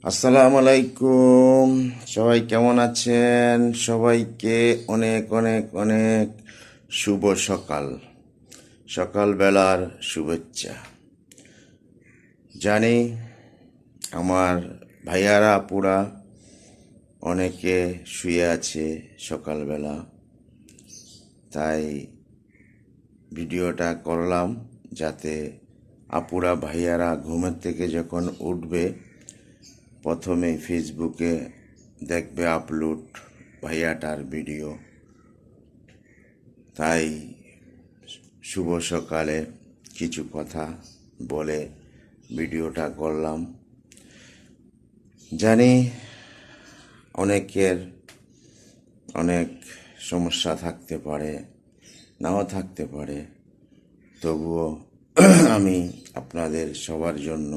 আসসালামু আলাইকুম। সবাই কেমন আছেন? সবাইকে অনেক অনেক অনেক শুভ সকালবেলার শুভেচ্ছা। জানি আমার ভাইয়ারা আপুরা অনেকে শুয়ে আছে সকালবেলা, তাই ভিডিওটা করলাম যাতে আপুরা ভাইয়ারা ঘুমের থেকে যখন উঠবে প্রথমে ফেসবুকে দেখবে আপলোড ভাইয়াটার ভিডিও। তাই শুভ সকালে কিছু কথা বলে ভিডিওটা করলাম। জানি অনেকের অনেক সমস্যা থাকতে পারে, নাও থাকতে পারে, তবুও আমি আপনাদের সবার জন্য